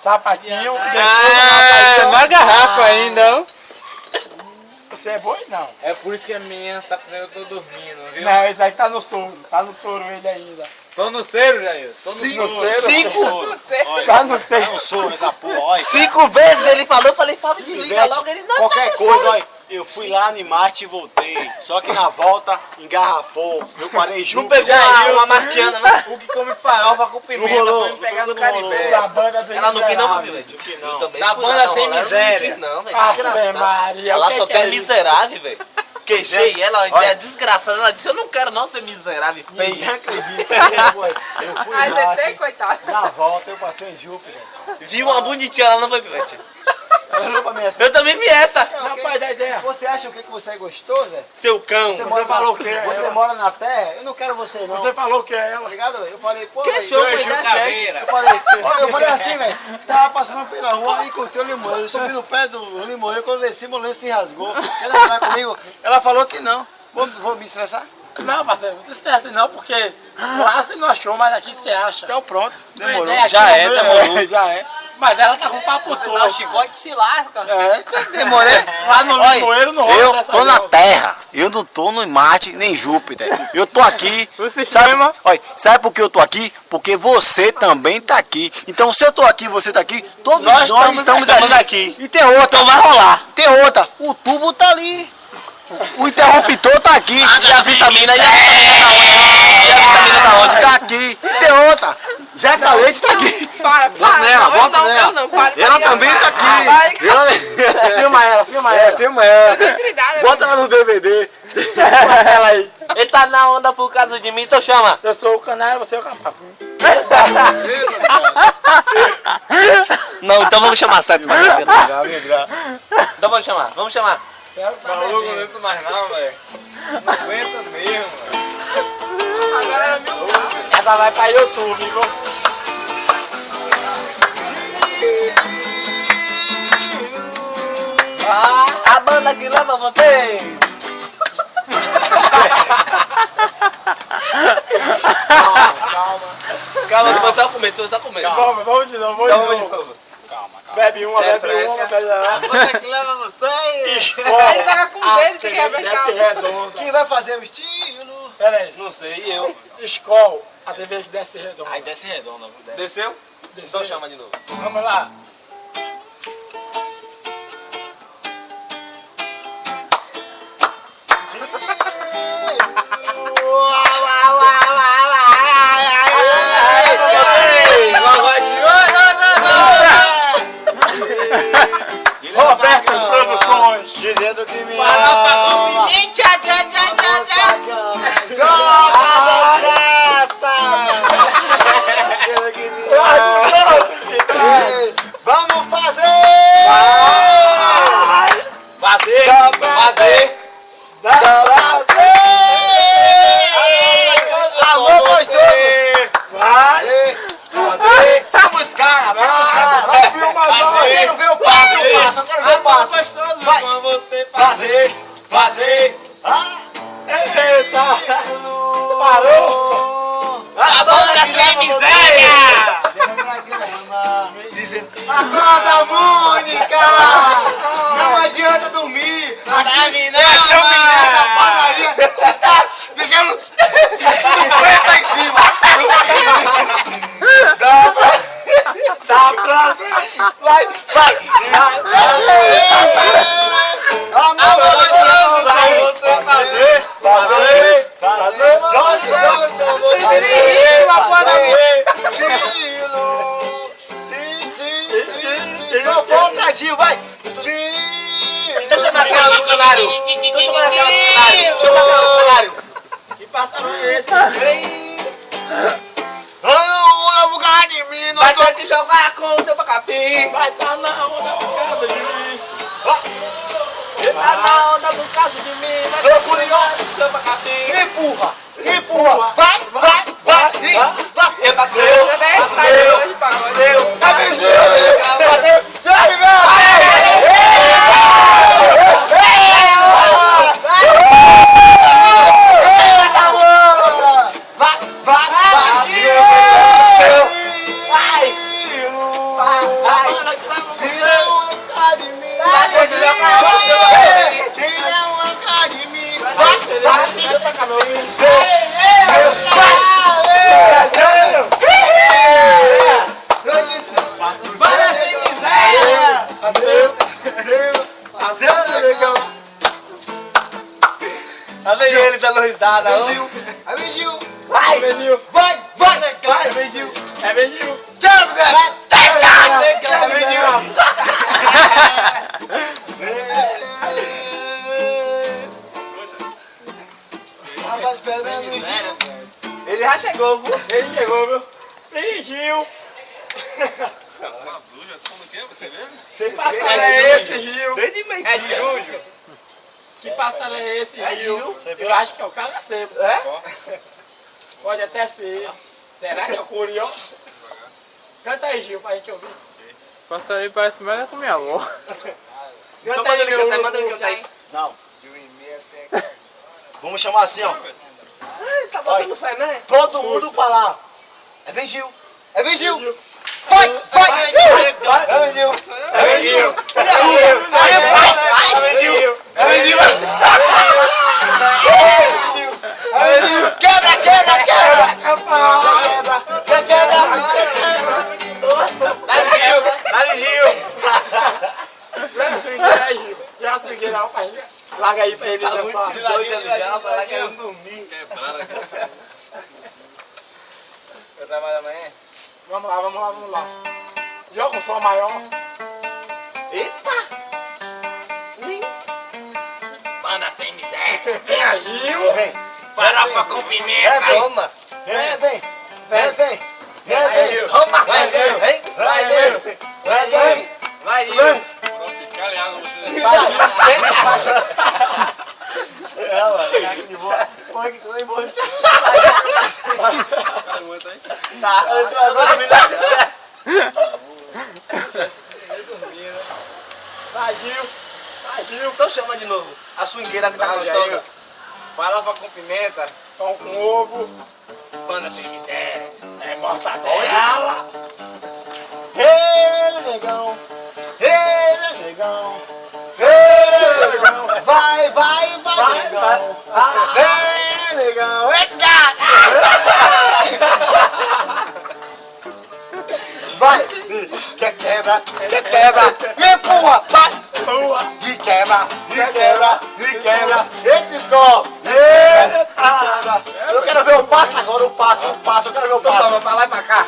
Sapatinho, na garrafa ainda, ó. Você é boi? Não. É por isso que a minha tá fazendo eu tô dormindo, viu? Não, esse aí tá no soro ele ainda. Tô no cero, Jair. Tô no Cinco. Tá no soro. Tá no soro, essa porra, olha. 5 vezes ele falou, eu falei, Fábio, desliga logo, ele não Qualquer tá coisa, olha. Eu fui lá no Marte e voltei. Só que na volta engarrafou. Eu parei junto. Não pegou uma martiana, né? O que come farofa com pimenta foi me pegar no Caribé. Da banda do Ela não quis não, miserável. velho. Que Eu não. também Da fui banda lá, sem ela não miséria. quis não, velho. Ave Desgraçado. Maria, Ela o que só que é quer isso? miserável, velho. Queixei ela, Olha. é desgraçada. Ela disse, eu não quero não ser miserável, feio. Ninguém acredita. Eu fui Ai, lá. Zé, coitado. Na volta eu passei em Júpiter. Viu uma bonitinha, ela não foi, Pivete. Ela olhou pra mim assim. Eu também vi essa. Rapaz, dá ideia. Você acha o que você é gostoso, Zé? Seu cão. Você mora falou na, que é Você ela. mora na terra? Eu não quero você não. Você falou que é Tá ela. ligado? Eu falei, pô, Queixou, velho, foi da Caveira. eu falei assim, velho. Tava passando pela rua e encontrei o limoeiro. Eu subi no pé do limoeiro, quando eu desci, meu lenço se rasgou. Quer namorar comigo? Ela falou que não. Vou me estressar? Não, parceiro, não se estresse não, porque lá você não achou, mas aqui você acha. Então pronto, demorou. Ideia aqui Já no é, meu demorou. Já é. Mas ela tá com papo todo. chicote se lasca. É, demorei. Lá no limoeiro não rola Eu dessa tô na não. Terra, eu não tô no Marte nem Júpiter. Eu tô aqui. O sistema. Sabe por que eu tô aqui? Porque você também tá aqui. Então se eu tô aqui, você tá aqui, todos nós estamos aqui. E tem outra, então vai rolar. Tem outra, o tubo tá ali. O interruptor tá aqui. E a vitamina, tá onde? Tá aqui. E tem outra. Jeca Leite tá aqui. Bota nela, bota nela. Ela também tá aqui. Filma ela, filma É, ela. filma ela. Integridade, Bota ela no DVD. Filma ela aí. Ele tá na onda por causa de mim, então chama. Eu sou o canário, você é o capapo. Não, então vamos chamar certo. Grave. Então vamos chamar. Maluco, não aguento mais não, velho. Não aguento mesmo, velho. Agora era meu carro. Essa vai pra YouTube, viu? A banda que leva você. Calma, que foi só o começo, Vamos de novo, vamos de novo. Bebe uma, bebe uma, bebe outra. banda que leva você. Ele tava com medo de quebrar a Desce calça. redonda. Quem vai fazer o estilo? Pera aí. Não sei, eu. Skol, a TV que desce redonda. Aí desce redonda. Desceu? Então chama de novo. Vamos lá. Roberto Produções. Dizendo que me Farofa ama. com pimenta, tchá, tchá, tchá, tchá, tchá. Joga festa. Dizendo que me ama. Vamos fazer. Fazer. Dá pra ver. Amor gostoso. Vai. Vamos, cara. Vai filmar nós. Eu quero ver o passo. Eu quero ver o passo. Gostoso, Vai. com você Fazer. Eita. Parou. A banda sem miséria. Dizendo, acorda, Mônica! Não adianta dormir! Aqui não, deixa eu mano. na padaria! Deixa eu no preto aí em cima! Dá pra vai! Amor gostoso pra você fazer! Só falta Gil, vai! Deixa eu chamar aquela do canário. Chama aquela do canário. Que pássaro é esse? Não bugar de mim, não Vai ter que jogar com o seu pacapi. Vai tá na onda por causa de mim. Ele tá na onda por causa de mim. Vai Seu ter que Coringão. jogar com o seu pacapi. Empurra! Vai! Eu passei. Já dá esse time hoje, pagode. Tá beijando! Já me vai. Tira uma cara de mim. Tira uma cara de mim. Eu disse, Bora sem miséria. Olha aí ele dando risada. Vem Gil, aí vem Gil. Vai. Vai, vem Gil. É bem Gil. Quero, mulher. É bem Gil. Tava esperando o Gil. Ele já chegou, viu? Ele chegou, viu? Ih, Gil. Que pássaro é esse, Gil? É de Júlio. Que pássaro é esse, É Gil? Gil. Eu acho que é o cagaceiro. É? Pode até ser. Será que é o curió? Canta aí, Gil, pra gente ouvir. Passarinho parece mais com minha avó. Canta aí, meu urubu. Manda ele cantar aí. Não. Vamos chamar assim, ó. Tá botando fé, né? Todo mundo pra lá. É vem Gil. É vem Gil. Vai. É vem Gil. É bem Gil. Quebra. Dá-lhe Gil. Leva a swingueira aí, Gil. Leva a swingueira lá pra ele. Larga aí pra ele dançar. Doido ali já, pra lá querendo dormir. Eu trabalho amanhã? Vamos lá. Joga um som maior. Manda sem miséria. Vem aí, Gil. Vem. Farofa com pimenta. Toma. Vem. Toma. Vai, vem. Vai, Gil. Vai, Gil. Então chama de novo. A swingueira que tá gostosa. Farofa com pimenta. Pão com ovo. Manda sem miséria. É mortadela. Negão. Vai, negão. Negão. Let's go. Vai. Quer quebra. Me empurra. Vai. Me quebra. Eita, escola. Eu quero ver o passo agora, eu quero ver o passo. Então toma pra lá e pra cá.